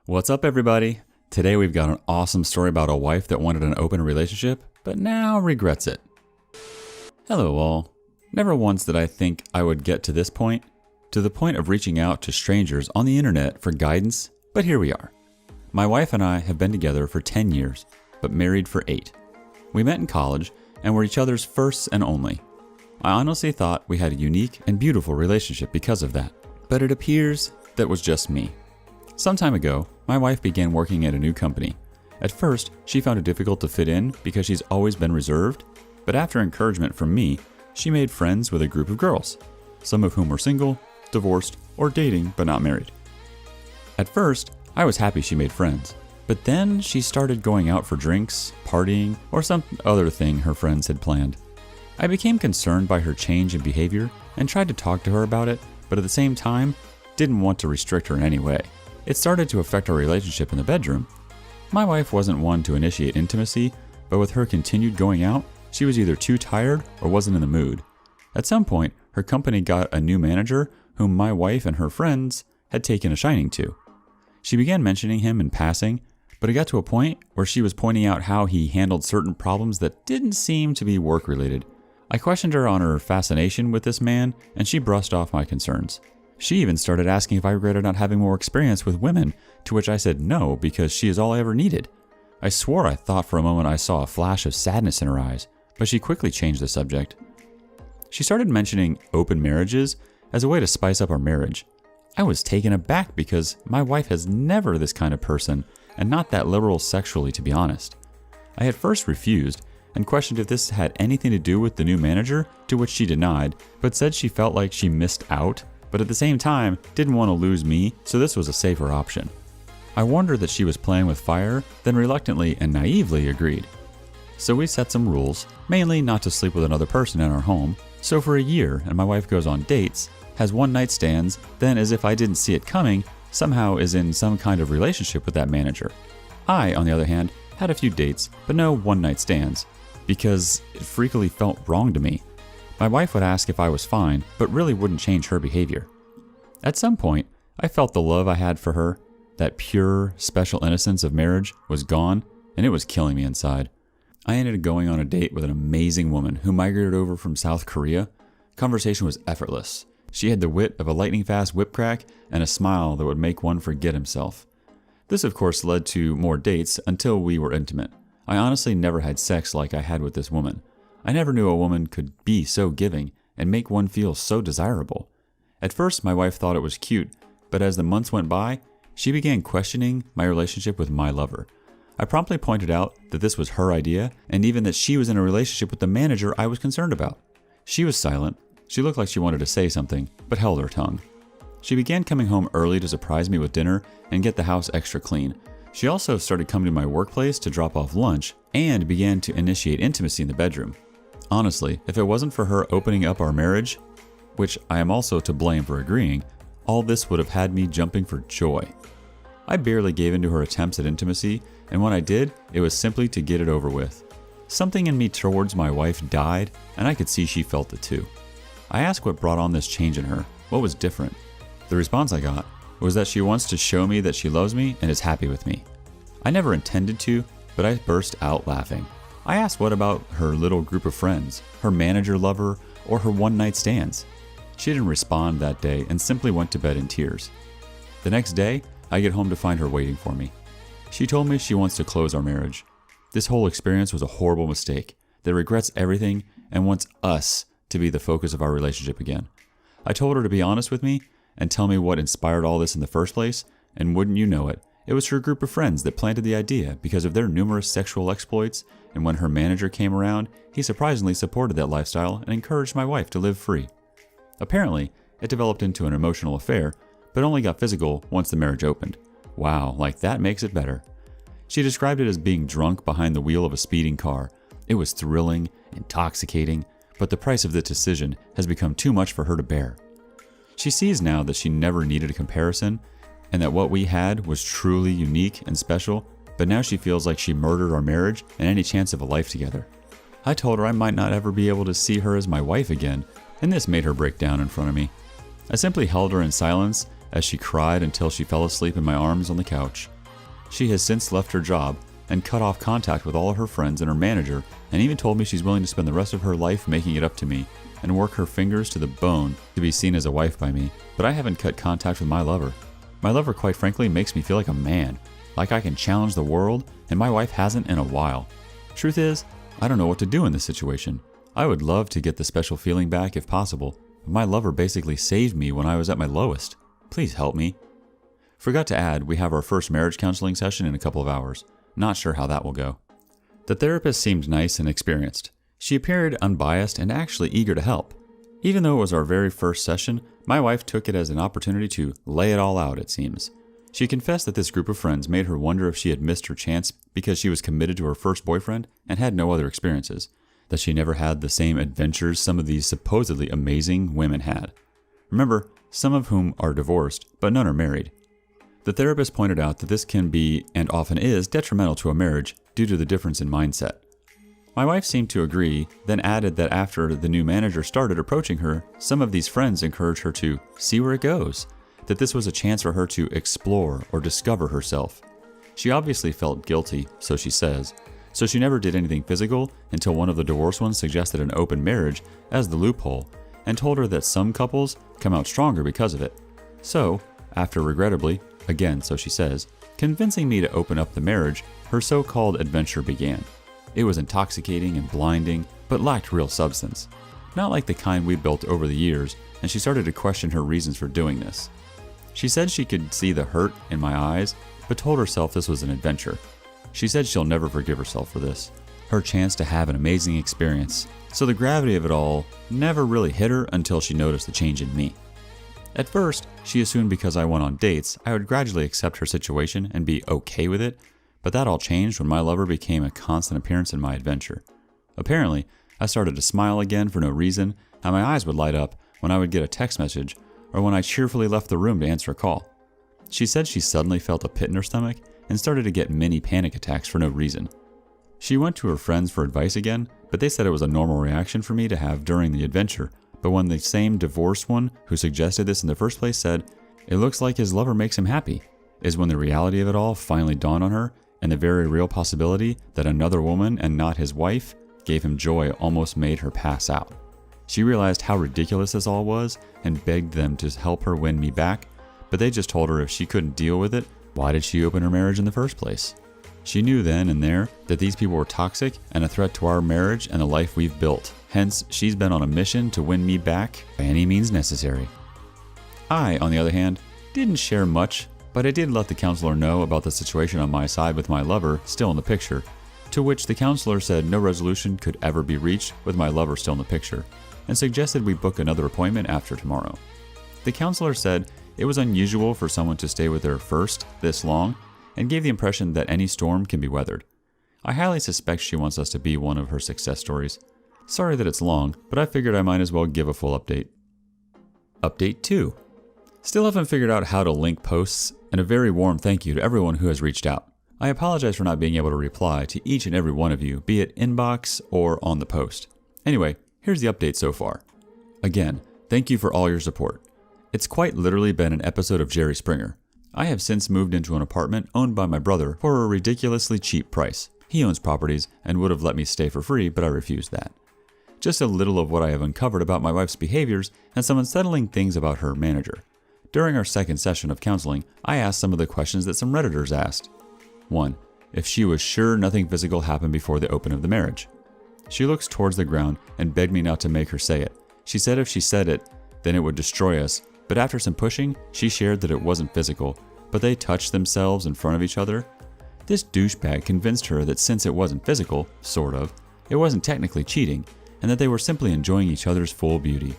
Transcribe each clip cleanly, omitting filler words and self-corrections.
What's up, everybody? Today we've got an awesome story about a wife that wanted an open relationship, but now regrets it. Hello all. Never once did I think I would get to this point, to the point of reaching out to strangers on the internet for guidance, but here we are. My wife and I have been together for 10 years, but married for 8. We met in college and were each other's firsts and only. I honestly thought we had a unique and beautiful relationship because of that, but it appears that was just me. Some time ago, my wife began working at a new company. At first, she found it difficult to fit in because she's always been reserved, but after encouragement from me, she made friends with a group of girls, some of whom were single, divorced, or dating but not married. At first, I was happy she made friends, but then she started going out for drinks, partying, or some other thing her friends had planned. I became concerned by her change in behavior and tried to talk to her about it, but at the same time, didn't want to restrict her in any way. It started to affect our relationship in the bedroom. My wife wasn't one to initiate intimacy, but with her continued going out, she was either too tired or wasn't in the mood. At some point, her company got a new manager whom my wife and her friends had taken a shining to. She began mentioning him in passing, but it got to a point where she was pointing out how he handled certain problems that didn't seem to be work-related. I questioned her on her fascination with this man, and she brushed off my concerns. She even started asking if I regretted not having more experience with women, to which I said no because she is all I ever needed. I swore I thought for a moment I saw a flash of sadness in her eyes, but she quickly changed the subject. She started mentioning open marriages as a way to spice up our marriage. I was taken aback because my wife is never this kind of person, and not that liberal sexually, to be honest. I had first refused and questioned if this had anything to do with the new manager, to which she denied, but said she felt like she missed out, but at the same time, didn't want to lose me, so this was a safer option. I wondered that she was playing with fire, then reluctantly and naively agreed. So we set some rules, mainly not to sleep with another person in our home, so for a year, and my wife goes on dates, has one-night stands, then as if I didn't see it coming, somehow is in some kind of relationship with that manager. I, on the other hand, had a few dates, but no one-night stands, because it freakily felt wrong to me. My wife would ask if I was fine, but really wouldn't change her behavior. At some point, I felt the love I had for her, that pure, special innocence of marriage, was gone, and it was killing me inside. I ended up going on a date with an amazing woman who migrated over from South Korea. Conversation was effortless. She had the wit of a lightning-fast whip crack and a smile that would make one forget himself. This, of course, led to more dates until we were intimate. I honestly never had sex like I had with this woman. I never knew a woman could be so giving and make one feel so desirable. At first, my wife thought it was cute, but as the months went by, she began questioning my relationship with my lover. I promptly pointed out that this was her idea, and even that she was in a relationship with the manager I was concerned about. She was silent. She looked like she wanted to say something, but held her tongue. She began coming home early to surprise me with dinner and get the house extra clean. She also started coming to my workplace to drop off lunch and began to initiate intimacy in the bedroom. Honestly, if it wasn't for her opening up our marriage, which I am also to blame for agreeing, all this would have had me jumping for joy. I barely gave in to her attempts at intimacy, and when I did, it was simply to get it over with. Something in me towards my wife died, and I could see she felt it too. I asked what brought on this change in her, what was different. The response I got was that she wants to show me that she loves me and is happy with me. I never intended to, but I burst out laughing. I asked what about her little group of friends, her manager lover, or her one-night stands. She didn't respond that day and simply went to bed in tears. The next day, I get home to find her waiting for me. She told me she wants to close our marriage. This whole experience was a horrible mistake, that regrets everything and wants us to be the focus of our relationship again. I told her to be honest with me and tell me what inspired all this in the first place, and wouldn't you know it, it was her group of friends that planted the idea because of their numerous sexual exploits, and when her manager came around, he surprisingly supported that lifestyle and encouraged my wife to live free. Apparently, it developed into an emotional affair, but only got physical once the marriage opened. Wow, like that makes it better. She described it as being drunk behind the wheel of a speeding car. It was thrilling, intoxicating, but the price of this decision has become too much for her to bear. She sees now that she never needed a comparison, and that what we had was truly unique and special, but now she feels like she murdered our marriage and any chance of a life together. I told her I might not ever be able to see her as my wife again, and this made her break down in front of me. I simply held her in silence as she cried until she fell asleep in my arms on the couch. She has since left her job and cut off contact with all of her friends and her manager, and even told me she's willing to spend the rest of her life making it up to me and work her fingers to the bone to be seen as a wife by me. But I haven't cut contact with my lover. My lover, quite frankly, makes me feel like a man, like I can challenge the world, and my wife hasn't in a while. Truth is, I don't know what to do in this situation. I would love to get the special feeling back if possible, but my lover basically saved me when I was at my lowest. Please help me. Forgot to add, we have our first marriage counseling session in a couple of hours. Not sure how that will go. The therapist seemed nice and experienced. She appeared unbiased and actually eager to help. Even though it was our very first session, my wife took it as an opportunity to lay it all out, it seems. She confessed that this group of friends made her wonder if she had missed her chance because she was committed to her first boyfriend and had no other experiences, that she never had the same adventures some of these supposedly amazing women had. Remember, some of whom are divorced, but none are married. The therapist pointed out that this can be, and often is, detrimental to a marriage due to the difference in mindset. My wife seemed to agree, then added that after the new manager started approaching her, some of these friends encouraged her to see where it goes, that this was a chance for her to explore or discover herself. She obviously felt guilty, so she says, so she never did anything physical until one of the divorced ones suggested an open marriage as the loophole, and told her that some couples come out stronger because of it. So, after regrettably, again, so she says, convincing me to open up the marriage, her so-called adventure began. It was intoxicating and blinding, but lacked real substance. Not like the kind we built over the years, and she started to question her reasons for doing this. She said she could see the hurt in my eyes, but told herself this was an adventure. She said she'll never forgive herself for this. Her chance to have an amazing experience. So the gravity of it all never really hit her until she noticed the change in me. At first, she assumed because I went on dates, I would gradually accept her situation and be okay with it, but that all changed when my lover became a constant appearance in my adventure. Apparently, I started to smile again for no reason, and my eyes would light up when I would get a text message or when I cheerfully left the room to answer a call. She said she suddenly felt a pit in her stomach and started to get mini panic attacks for no reason. She went to her friends for advice again, but they said it was a normal reaction for me to have during the adventure. But when the same divorced one who suggested this in the first place said, "It looks like his lover makes him happy," is when the reality of it all finally dawned on her, and the very real possibility that another woman and not his wife gave him joy almost made her pass out. She realized how ridiculous this all was and begged them to help her win me back, but they just told her if she couldn't deal with it, why did she open her marriage in the first place? She knew then and there that these people were toxic and a threat to our marriage and the life we've built. Hence, she's been on a mission to win me back by any means necessary. I, on the other hand, didn't share much, but I did let the counselor know about the situation on my side with my lover still in the picture, to which the counselor said no resolution could ever be reached with my lover still in the picture, and suggested we book another appointment after tomorrow. The counselor said it was unusual for someone to stay with her first this long, and gave the impression that any storm can be weathered. I highly suspect she wants us to be one of her success stories. Sorry that it's long, but I figured I might as well give a full update. Update 2. Still haven't figured out how to link posts, and a very warm thank you to everyone who has reached out. I apologize for not being able to reply to each and every one of you, be it inbox or on the post. Anyway, here's the update so far. Again, thank you for all your support. It's quite literally been an episode of Jerry Springer. I have since moved into an apartment owned by my brother for a ridiculously cheap price. He owns properties and would have let me stay for free, but I refused that. Just a little of what I have uncovered about my wife's behaviors and some unsettling things about her manager. During our second session of counseling, I asked some of the questions that some Redditors asked. 1. If she was sure nothing physical happened before the open of the marriage. She looks towards the ground and begged me not to make her say it. She said if she said it, then it would destroy us, but after some pushing, she shared that it wasn't physical, but they touched themselves in front of each other. This douchebag convinced her that since it wasn't physical, sort of, it wasn't technically cheating, and that they were simply enjoying each other's full beauty.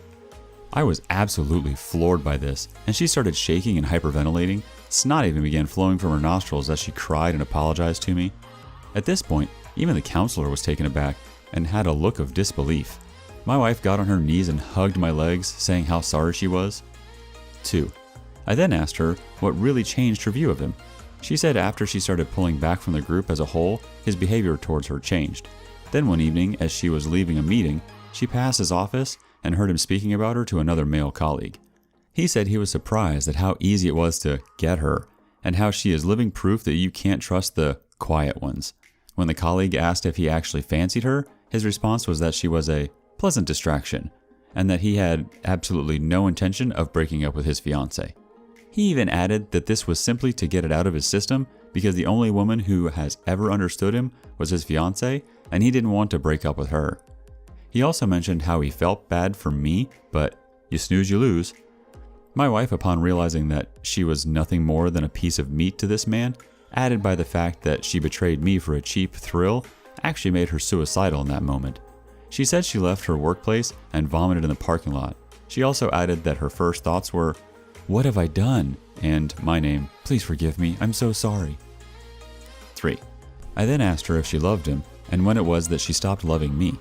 I was absolutely floored by this, and she started shaking and hyperventilating. Snot even began flowing from her nostrils as she cried and apologized to me. At this point, even the counselor was taken aback and had a look of disbelief. My wife got on her knees and hugged my legs, saying how sorry she was. 2. I then asked her what really changed her view of him. She said after she started pulling back from the group as a whole, his behavior towards her changed. Then one evening, as she was leaving a meeting, she passed his office and heard him speaking about her to another male colleague. He said he was surprised at how easy it was to get her, and how she is living proof that you can't trust the quiet ones. When the colleague asked if he actually fancied her, his response was that she was a pleasant distraction, and that he had absolutely no intention of breaking up with his fiancée. He even added that this was simply to get it out of his system because the only woman who has ever understood him was his fiancée, and he didn't want to break up with her. He also mentioned how he felt bad for me, but you snooze, you lose. My wife, upon realizing that she was nothing more than a piece of meat to this man, added by the fact that she betrayed me for a cheap thrill, actually made her suicidal in that moment. She said she left her workplace and vomited in the parking lot. She also added that her first thoughts were, "What have I done?" and my name, "Please forgive me, I'm so sorry." 3. I then asked her if she loved him and when it was that she stopped loving me.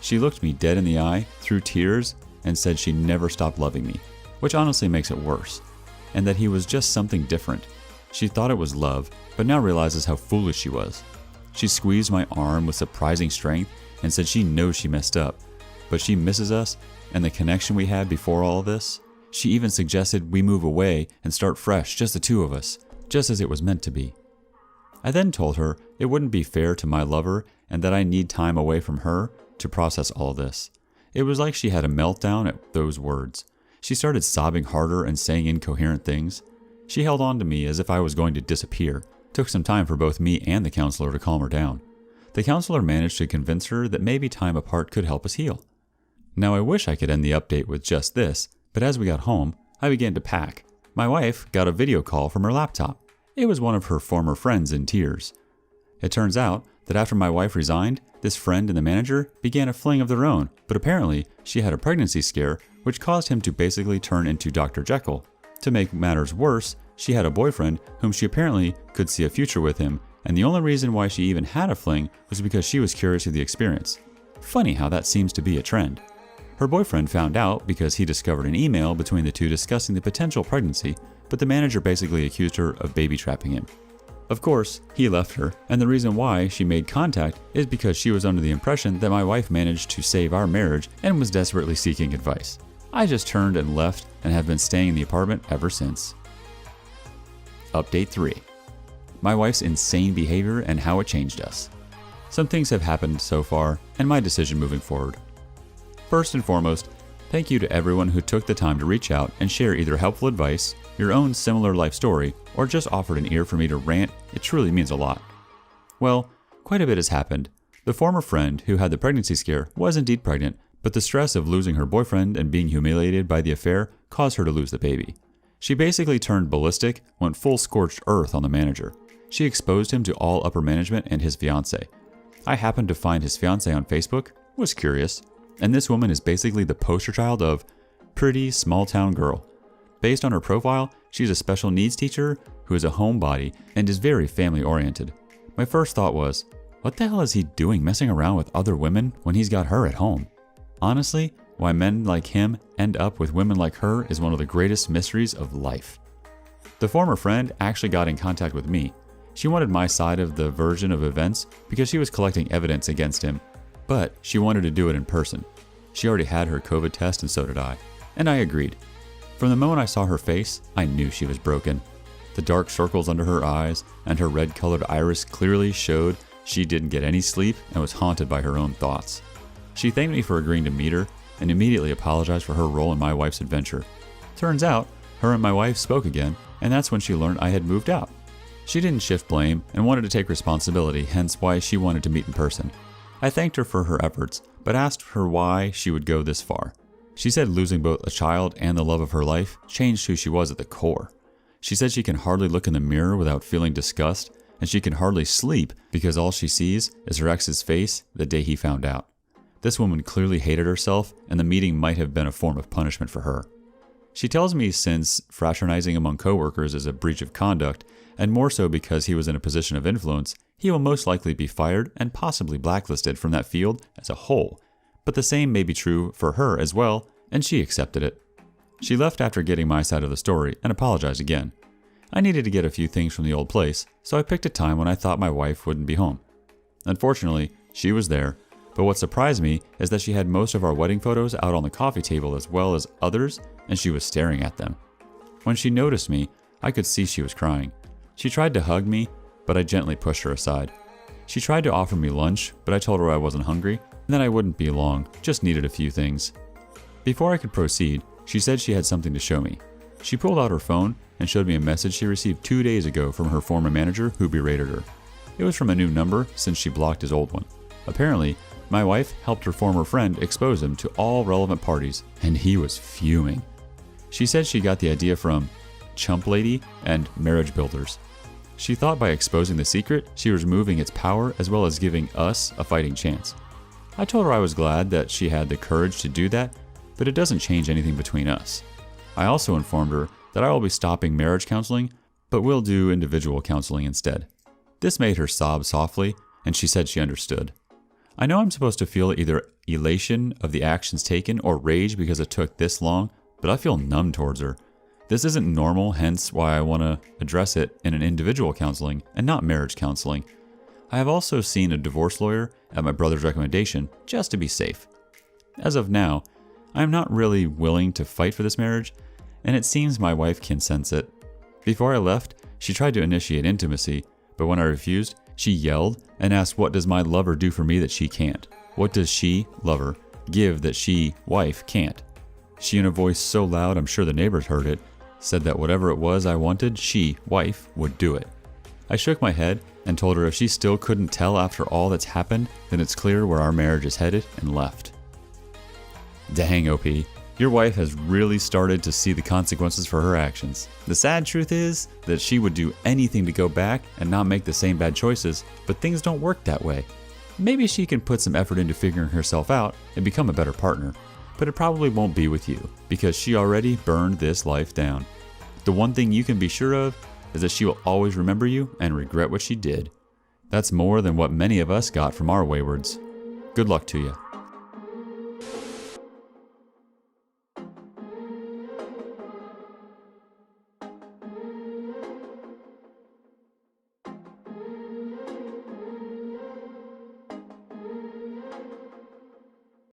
She looked me dead in the eye through tears and said she never stopped loving me, which honestly makes it worse, and that he was just something different. She thought it was love, but now realizes how foolish she was. She squeezed my arm with surprising strength and said she knows she messed up, but she misses us and the connection we had before all of this. She even suggested we move away and start fresh, just the two of us, just as it was meant to be. I then told her it wouldn't be fair to my lover and that I need time away from her to process all this. It was like she had a meltdown at those words. She started sobbing harder and saying incoherent things. She held on to me as if I was going to disappear. It took some time for both me and the counselor to calm her down. The counselor managed to convince her that maybe time apart could help us heal. Now I wish I could end the update with just this, but as we got home, I began to pack. My wife got a video call from her laptop. It was one of her former friends in tears. It turns out that after my wife resigned, this friend and the manager began a fling of their own, but apparently she had a pregnancy scare which caused him to basically turn into Dr. Jekyll. To make matters worse, she had a boyfriend whom she apparently could see a future with him, and the only reason why she even had a fling was because she was curious of the experience. Funny how that seems to be a trend. Her boyfriend found out because he discovered an email between the two discussing the potential pregnancy, but the manager basically accused her of baby trapping him. Of course, he left her, and the reason why she made contact is because she was under the impression that my wife managed to save our marriage and was desperately seeking advice. I just turned and left and have been staying in the apartment ever since. Update 3. My wife's insane behavior and how it changed us. Some things have happened so far, and my decision moving forward. First and foremost, thank you to everyone who took the time to reach out and share either helpful advice, your own similar life story, or just offered an ear for me to rant. It truly means a lot. Well, quite a bit has happened. The former friend who had the pregnancy scare was indeed pregnant, but the stress of losing her boyfriend and being humiliated by the affair caused her to lose the baby. She basically turned ballistic, went full scorched earth on the manager. She exposed him to all upper management and his fiancée. I happened to find his fiancée on Facebook, was curious, and this woman is basically the poster child of pretty small town girl. Based on her profile, she's a special needs teacher who is a homebody and is very family oriented. My first thought was, what the hell is he doing messing around with other women when he's got her at home? Honestly, why men like him end up with women like her is one of the greatest mysteries of life. The former friend actually got in contact with me. She wanted my side of the version of events because she was collecting evidence against him, but she wanted to do it in person. She already had her COVID test and so did I, and I agreed. From the moment I saw her face, I knew she was broken. The dark circles under her eyes and her red-colored iris clearly showed she didn't get any sleep and was haunted by her own thoughts. She thanked me for agreeing to meet her and immediately apologized for her role in my wife's adventure. Turns out, her and my wife spoke again, and that's when she learned I had moved out. She didn't shift blame and wanted to take responsibility, hence why she wanted to meet in person. I thanked her for her efforts, but asked her why she would go this far. She said losing both a child and the love of her life changed who she was at the core. She said she can hardly look in the mirror without feeling disgust, and she can hardly sleep because all she sees is her ex's face the day he found out. This woman clearly hated herself, and the meeting might have been a form of punishment for her. She tells me since fraternizing among coworkers is a breach of conduct, and more so because he was in a position of influence, he will most likely be fired and possibly blacklisted from that field as a whole. But the same may be true for her as well, and she accepted it. She left after getting my side of the story and apologized again. I needed to get a few things from the old place, so I picked a time when I thought my wife wouldn't be home. Unfortunately, she was there, but what surprised me is that she had most of our wedding photos out on the coffee table as well as others and she was staring at them. When she noticed me, I could see she was crying. She tried to hug me, but I gently pushed her aside. She tried to offer me lunch, but I told her I wasn't hungry, and that I wouldn't be long, just needed a few things. Before I could proceed, she said she had something to show me. She pulled out her phone and showed me a message she received 2 days ago from her former manager who berated her. It was from a new number since she blocked his old one. Apparently, my wife helped her former friend expose him to all relevant parties, and he was fuming. She said she got the idea from Chump Lady and Marriage Builders. She thought by exposing the secret, she was removing its power as well as giving us a fighting chance. I told her I was glad that she had the courage to do that, but it doesn't change anything between us. I also informed her that I will be stopping marriage counseling, but will do individual counseling instead. This made her sob softly, and she said she understood. I know I'm supposed to feel either elation of the actions taken or rage because it took this long, but I feel numb towards her. This isn't normal, hence why I want to address it in an individual counseling and not marriage counseling. I have also seen a divorce lawyer at my brother's recommendation just to be safe. As of now, I am not really willing to fight for this marriage, and it seems my wife can sense it. Before I left, she tried to initiate intimacy, but when I refused, she yelled and asked, what does my lover do for me that she can't? What does she, lover, give that she, wife, can't? She, in a voice so loud I'm sure the neighbors heard it, said that whatever it was I wanted, she, wife, would do it. I shook my head and told her if she still couldn't tell after all that's happened, then it's clear where our marriage is headed, and left. Dang, OP. Your wife has really started to see the consequences for her actions. The sad truth is that she would do anything to go back and not make the same bad choices, but things don't work that way. Maybe she can put some effort into figuring herself out and become a better partner, but it probably won't be with you because she already burned this life down. The one thing you can be sure of is that she will always remember you and regret what she did. That's more than what many of us got from our waywards. Good luck to you.